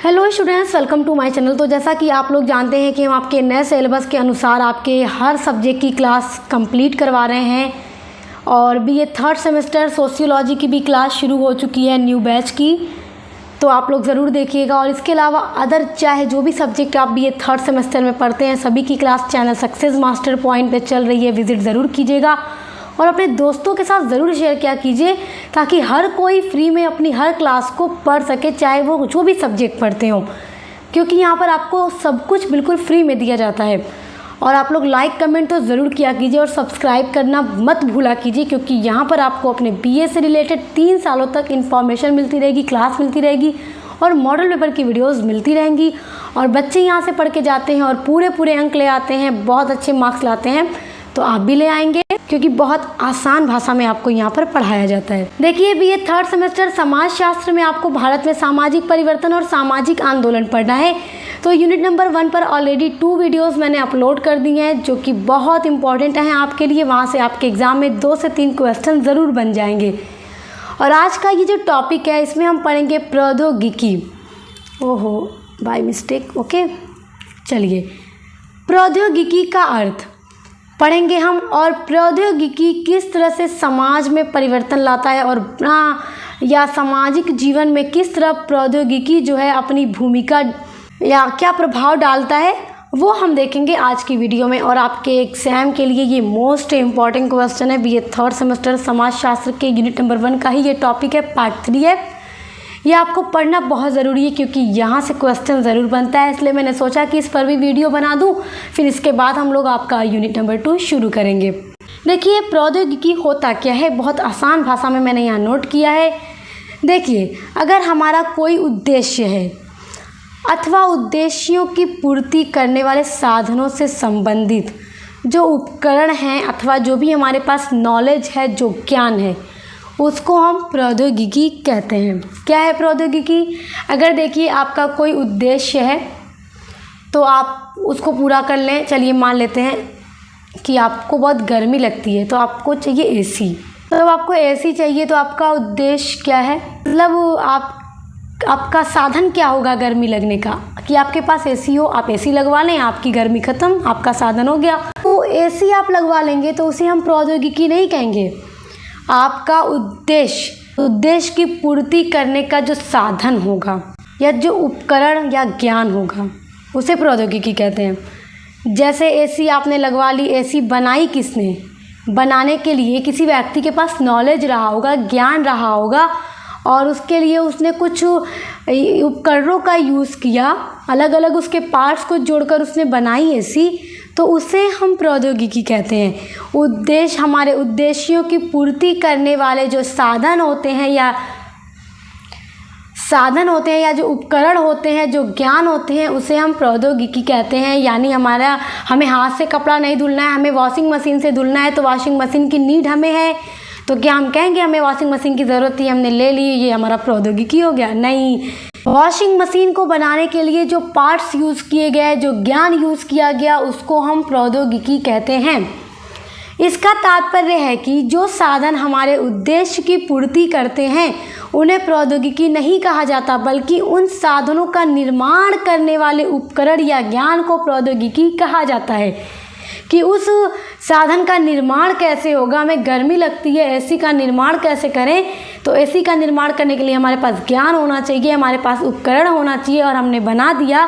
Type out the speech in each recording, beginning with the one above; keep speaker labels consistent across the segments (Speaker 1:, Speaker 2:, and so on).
Speaker 1: Hello students, welcome to my channel. तो जैसा कि आप लोग जानते हैं कि हम आपके नए सिलेबस के अनुसार आपके हर सब्जेक्ट की क्लास कंप्लीट करवा रहे हैं और बीए थर्ड सेमेस्टर सोशियोलॉजी की भी क्लास शुरू हो चुकी है न्यू बैच की, तो आप लोग ज़रूर देखिएगा। और इसके अलावा अदर चाहे जो भी सब्जेक्ट आप बीए थर्ड सेमेस्टर में पढ़ते हैं सभी की class channel success master point पे चल रही है, विज़िट ज़रूर कीजिएगा और अपने दोस्तों के साथ ज़रूर शेयर किया कीजिए ताकि हर कोई फ्री में अपनी हर क्लास को पढ़ सके, चाहे वो जो भी सब्जेक्ट पढ़ते हों, क्योंकि यहाँ पर आपको सब कुछ बिल्कुल फ्री में दिया जाता है। और आप लोग लाइक कमेंट तो ज़रूर किया कीजिए और सब्सक्राइब करना मत भूला कीजिए, क्योंकि यहाँ पर आपको अपने बीए से रिलेटेड 3 सालों तक इन्फॉर्मेशन मिलती रहेगी, क्लास मिलती रहेगी और मॉडल पेपर की वीडियोस मिलती रहेंगी। और बच्चे यहाँ से पढ़ के जाते हैं और पूरे अंक ले आते हैं, बहुत अच्छे मार्क्स लाते हैं, तो आप भी ले आएंगे क्योंकि बहुत आसान भाषा में आपको यहाँ पर पढ़ाया जाता है। देखिए, बीए थर्ड सेमेस्टर समाज शास्त्र में आपको भारत में सामाजिक परिवर्तन और सामाजिक आंदोलन पढ़ना है। तो यूनिट नंबर 1 पर ऑलरेडी 2 वीडियोस मैंने अपलोड कर दी हैं जो कि बहुत इंपॉर्टेंट हैं आपके लिए। वहाँ से आपके एग्जाम में 2 से 3 क्वेश्चन ज़रूर बन जाएंगे। और आज का ये जो टॉपिक है इसमें हम पढ़ेंगे प्रौद्योगिकी। ओहो, बाय मिस्टेक, ओके, चलिए प्रौद्योगिकी का अर्थ पढ़ेंगे हम और प्रौद्योगिकी किस तरह से समाज में परिवर्तन लाता है और या सामाजिक जीवन में किस तरह प्रौद्योगिकी जो है अपनी भूमिका या क्या प्रभाव डालता है वो हम देखेंगे आज की वीडियो में। और आपके एग्जाम के लिए ये मोस्ट इम्पॉर्टेंट क्वेश्चन है। बीए थर्ड सेमेस्टर समाज शास्त्र के यूनिट नंबर 1 का ही ये टॉपिक है, पार्ट 3 है। ये आपको पढ़ना बहुत ज़रूरी है क्योंकि यहाँ से क्वेश्चन ज़रूर बनता है, इसलिए मैंने सोचा कि इस पर भी वीडियो बना दूँ, फिर इसके बाद हम लोग आपका यूनिट नंबर 2 शुरू करेंगे। देखिए, प्रौद्योगिकी होता क्या है, बहुत आसान भाषा में मैंने यहाँ नोट किया है। देखिए, अगर हमारा कोई उद्देश्य है अथवा उद्देश्यों की पूर्ति करने वाले साधनों से संबंधित जो उपकरण हैं अथवा जो भी हमारे पास नॉलेज है, जो ज्ञान है, उसको हम प्रौद्योगिकी कहते हैं। क्या है प्रौद्योगिकी? अगर देखिए आपका कोई उद्देश्य है तो आप उसको पूरा कर लें। चलिए मान लेते हैं कि आपको बहुत गर्मी लगती है तो आपको चाहिए एसी। तो आपको एसी चाहिए तो आपका उद्देश्य क्या है, मतलब आपका साधन क्या होगा गर्मी लगने का, कि आपके पास एसी हो, आप एसी लगवा लें, आपकी गर्मी ख़त्म, आपका साधन हो गया। तो एसी आप लगवा लेंगे तो उसे हम प्रौद्योगिकी नहीं कहेंगे। आपका उद्देश्य की पूर्ति करने का जो साधन होगा या जो उपकरण या ज्ञान होगा उसे प्रौद्योगिकी कहते हैं। जैसे एसी आपने लगवा ली, एसी बनाई किसने? बनाने के लिए किसी व्यक्ति के पास नॉलेज रहा होगा, ज्ञान रहा होगा और उसके लिए उसने कुछ उपकरणों का यूज़ किया, अलग अलग उसके पार्ट्स को जोड़कर उसने बनाई एसी, तो उसे हम प्रौद्योगिकी कहते हैं। हमारे उद्देश्यों की पूर्ति करने वाले जो साधन होते हैं या जो उपकरण होते हैं, जो ज्ञान होते हैं, उसे हम प्रौद्योगिकी कहते हैं। यानी हमें हाथ से कपड़ा नहीं धुलना है, हमें वॉशिंग मशीन से धुलना है, तो वॉशिंग मशीन की नीड हमें है, तो क्या हम कहेंगे हमें वॉशिंग मशीन की ज़रूरत थी, हमने ले ली, ये हमारा प्रौद्योगिकी हो गया? नहीं। वॉशिंग मशीन को बनाने के लिए जो पार्ट्स यूज़ किए गए, जो ज्ञान यूज़ किया गया, उसको हम प्रौद्योगिकी कहते हैं। इसका तात्पर्य है कि जो साधन हमारे उद्देश्य की पूर्ति करते हैं उन्हें प्रौद्योगिकी नहीं कहा जाता, बल्कि उन साधनों का निर्माण करने वाले उपकरण या ज्ञान को प्रौद्योगिकी कहा जाता है। कि उस साधन का निर्माण कैसे होगा, हमें गर्मी लगती है, एसी का निर्माण कैसे करें, तो एसी का निर्माण करने के लिए हमारे पास ज्ञान होना चाहिए, हमारे पास उपकरण होना चाहिए और हमने बना दिया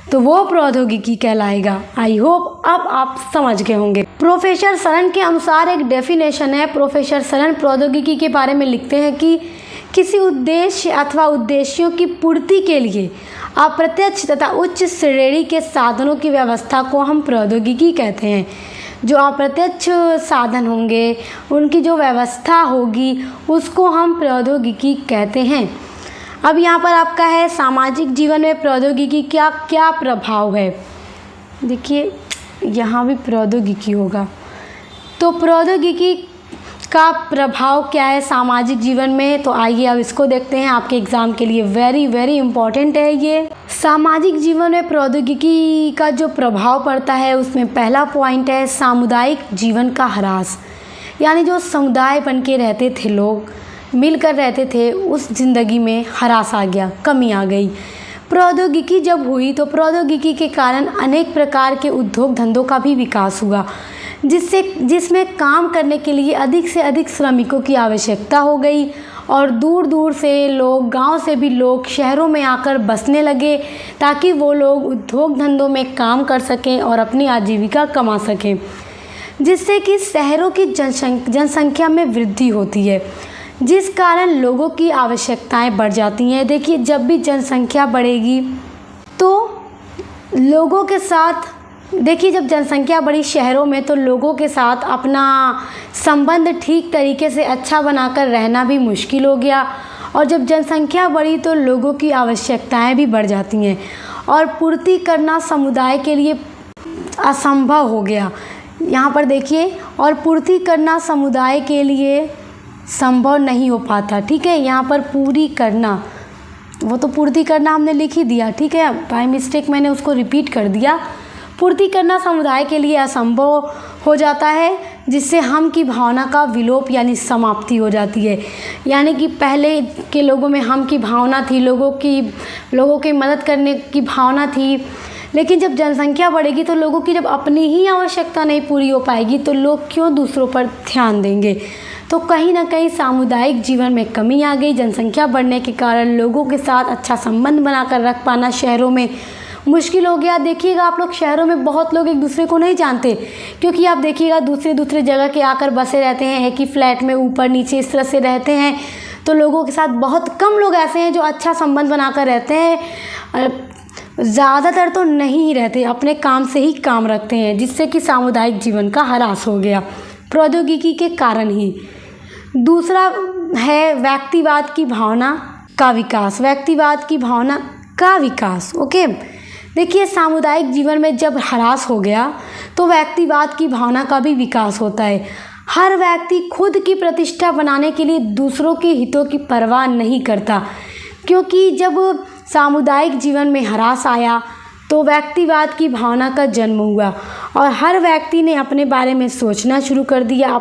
Speaker 1: तो वो प्रौद्योगिकी कहलाएगा। आई होप अब आप समझ गए होंगे। प्रोफेसर सरन के अनुसार एक डेफिनेशन है। प्रोफेसर सरन प्रौद्योगिकी के बारे में लिखते हैं कि किसी उद्देश्य अथवा उद्देश्यों की पूर्ति के लिए अप्रत्यक्ष तथा उच्च श्रेणी के साधनों की व्यवस्था को हम प्रौद्योगिकी कहते हैं। जो अप्रत्यक्ष साधन होंगे, उनकी जो व्यवस्था होगी, उसको हम प्रौद्योगिकी कहते हैं। अब यहाँ पर आपका है सामाजिक जीवन में प्रौद्योगिकी क्या क्या प्रभाव है। देखिए, यहाँ भी प्रौद्योगिकी होगा, तो प्रौद्योगिकी का प्रभाव क्या है सामाजिक जीवन में, तो आइए अब इसको देखते हैं। आपके एग्ज़ाम के लिए वेरी इम्पॉर्टेंट है ये। सामाजिक जीवन में प्रौद्योगिकी का जो प्रभाव पड़ता है उसमें पहला पॉइंट है सामुदायिक जीवन का ह्रास। यानी जो समुदाय बन के रहते थे, लोग मिलकर रहते थे, उस ज़िंदगी में ह्रास आ गया, कमी आ गई। प्रौद्योगिकी जब हुई तो प्रौद्योगिकी के कारण अनेक प्रकार के उद्योग धंधों का भी विकास हुआ, जिसमें काम करने के लिए अधिक से अधिक श्रमिकों की आवश्यकता हो गई और दूर दूर से लोग, गांव से भी लोग शहरों में आकर बसने लगे ताकि वो लोग उद्योग धंधों में काम कर सकें और अपनी आजीविका कमा सकें, जिससे कि शहरों की जनसंख्या में वृद्धि होती है, जिस कारण लोगों की आवश्यकताएं बढ़ जाती हैं। देखिए, जब भी जनसंख्या बढ़ेगी तो लोगों के साथ, देखिए जब जनसंख्या बढ़ी शहरों में तो लोगों के साथ अपना संबंध ठीक तरीके से अच्छा बनाकर रहना भी मुश्किल हो गया, और जब जनसंख्या बढ़ी तो लोगों की आवश्यकताएं भी बढ़ जाती हैं और पूर्ति करना समुदाय के लिए असंभव हो गया। यहाँ पर देखिए, और पूर्ति करना समुदाय के लिए संभव नहीं हो पाता। ठीक है, यहाँ पर पूरी करना, वो तो पूर्ति करना हमने लिख ही दिया, ठीक है, बाय मिस्टेक मैंने उसको रिपीट कर दिया। पूर्ति करना समुदाय के लिए असंभव हो जाता है, जिससे हम की भावना का विलोप यानी समाप्ति हो जाती है। यानी कि पहले के लोगों में हम की भावना थी, लोगों की मदद करने की भावना थी, लेकिन जब जनसंख्या बढ़ेगी तो लोगों की जब अपनी ही आवश्यकता नहीं पूरी हो पाएगी तो लोग क्यों दूसरों पर ध्यान देंगे। तो कहीं ना कहीं सामुदायिक जीवन में कमी आ गई। जनसंख्या बढ़ने के कारण लोगों के साथ अच्छा संबंध बनाकर रख पाना शहरों में मुश्किल हो गया। देखिएगा आप लोग, शहरों में बहुत लोग एक दूसरे को नहीं जानते, क्योंकि आप देखिएगा दूसरे जगह के आकर बसे रहते हैं, एक ही फ्लैट में ऊपर नीचे इस तरह से रहते हैं, तो लोगों के साथ बहुत कम लोग ऐसे हैं जो अच्छा संबंध बनाकर रहते हैं। ज़्यादातर तो नहीं रहते, अपने काम से ही काम रखते हैं, जिससे कि सामुदायिक जीवन का ह्रास हो गया प्रौद्योगिकी के कारण ही। दूसरा है व्यक्तिवाद की भावना का विकास। व्यक्तिवाद की भावना का विकास, ओके। देखिए, सामुदायिक जीवन में जब ह्रास हो गया तो व्यक्तिवाद की भावना का भी विकास होता है। हर व्यक्ति खुद की प्रतिष्ठा बनाने के लिए दूसरों के हितों की परवाह नहीं करता, क्योंकि जब सामुदायिक जीवन में ह्रास आया तो व्यक्तिवाद की भावना का जन्म हुआ और हर व्यक्ति ने अपने बारे में सोचना शुरू कर दिया।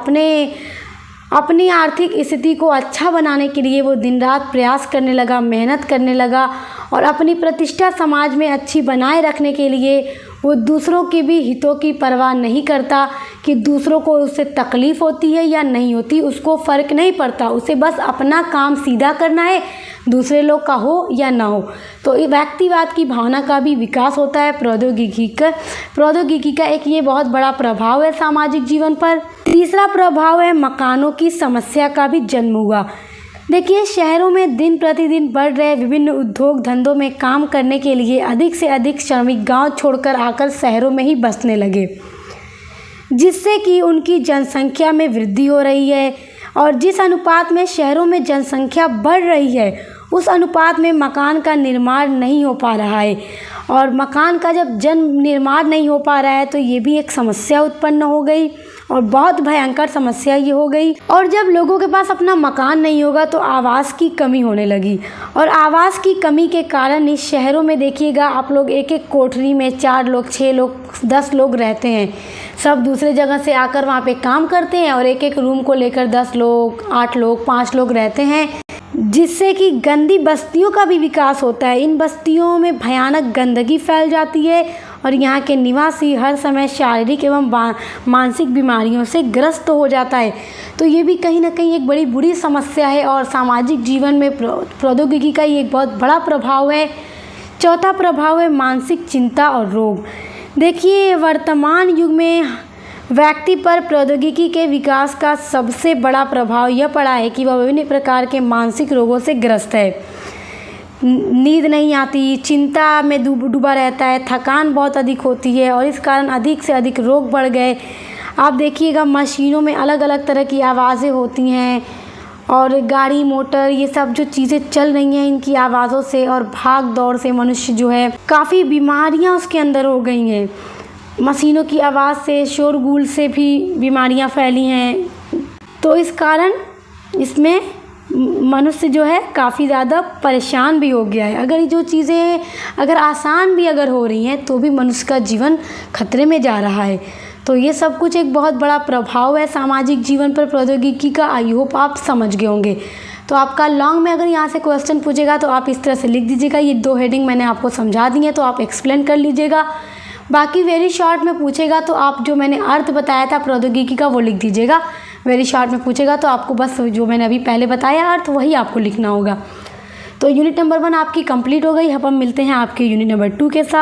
Speaker 1: अपनी आर्थिक स्थिति को अच्छा बनाने के लिए वो दिन रात प्रयास करने लगा, मेहनत करने लगा, और अपनी प्रतिष्ठा समाज में अच्छी बनाए रखने के लिए वो दूसरों के भी हितों की परवाह नहीं करता कि दूसरों को उससे तकलीफ़ होती है या नहीं होती, उसको फ़र्क नहीं पड़ता। उसे बस अपना काम सीधा करना है, दूसरे लोग का हो या ना हो। तो व्यक्तिवाद की भावना का भी विकास होता है प्रौद्योगिकी का एक ये बहुत बड़ा प्रभाव है सामाजिक जीवन पर। तीसरा प्रभाव है मकानों की समस्या का भी जन्म हुआ। देखिए, शहरों में दिन प्रतिदिन बढ़ रहे विभिन्न उद्योग धंधों में काम करने के लिए अधिक से अधिक श्रमिक गांव छोड़कर आकर शहरों में ही बसने लगे, जिससे कि उनकी जनसंख्या में वृद्धि हो रही है, और जिस अनुपात में शहरों में जनसंख्या बढ़ रही है उस अनुपात में मकान का निर्माण नहीं हो पा रहा है, और मकान का जब निर्माण नहीं हो पा रहा है तो ये भी एक समस्या उत्पन्न हो गई और बहुत भयंकर समस्या ये हो गई। और जब लोगों के पास अपना मकान नहीं होगा तो आवास की कमी होने लगी, और आवास की कमी के कारण इस शहरों में देखिएगा आप लोग एक एक कोठरी में 4 लोग, 6 लोग, 10 लोग रहते हैं। सब दूसरे जगह से आकर वहाँ पे काम करते हैं और एक एक रूम को लेकर 10 लोग, 8 लोग, 5 लोग रहते हैं, जिससे कि गंदी बस्तियों का भी विकास होता है। इन बस्तियों में भयानक गंदगी फैल जाती है और यहाँ के निवासी हर समय शारीरिक एवं मानसिक बीमारियों से ग्रस्त हो जाता है। तो ये भी कहीं ना कहीं एक बड़ी बुरी समस्या है और सामाजिक जीवन में प्रौद्योगिकी का ये एक बहुत बड़ा प्रभाव है। चौथा प्रभाव है मानसिक चिंता और रोग। देखिए, वर्तमान युग में व्यक्ति पर प्रौद्योगिकी के विकास का सबसे बड़ा प्रभाव यह पड़ा है कि वह विभिन्न प्रकार के मानसिक रोगों से ग्रस्त है। नींद नहीं आती, चिंता में डूबा रहता है, थकान बहुत अधिक होती है और इस कारण अधिक से अधिक रोग बढ़ गए। आप देखिएगा मशीनों में अलग अलग तरह की आवाज़ें होती हैं और गाड़ी मोटर ये सब जो चीज़ें चल रही हैं इनकी आवाज़ों से और भाग दौड़ से मनुष्य जो है काफ़ी बीमारियां उसके अंदर हो गई हैं। मशीनों की आवाज़ से, शोरगुल से भी बीमारियां फैली हैं। तो इस कारण इसमें मनुष्य जो है काफ़ी ज़्यादा परेशान भी हो गया है। अगर ये जो चीज़ें अगर आसान भी अगर हो रही हैं तो भी मनुष्य का जीवन खतरे में जा रहा है। तो ये सब कुछ एक बहुत बड़ा प्रभाव है सामाजिक जीवन पर प्रौद्योगिकी का। आई होप आप समझ गए होंगे। तो आपका लॉन्ग में अगर यहाँ से क्वेश्चन पूछेगा तो आप इस तरह से लिख दीजिएगा। ये 2 हेडिंग मैंने आपको समझा दी हैं तो आप एक्सप्लेन कर लीजिएगा। बाकी वेरी शॉर्ट में पूछेगा तो आप जो मैंने अर्थ बताया था प्रौद्योगिकी का वो लिख दीजिएगा। वेरी शॉर्ट में पूछेगा तो आपको बस जो मैंने अभी पहले बताया अर्थ वही आपको लिखना होगा। तो यूनिट नंबर 1 आपकी कंप्लीट हो गई। अब हम मिलते हैं आपके यूनिट नंबर 2 के साथ।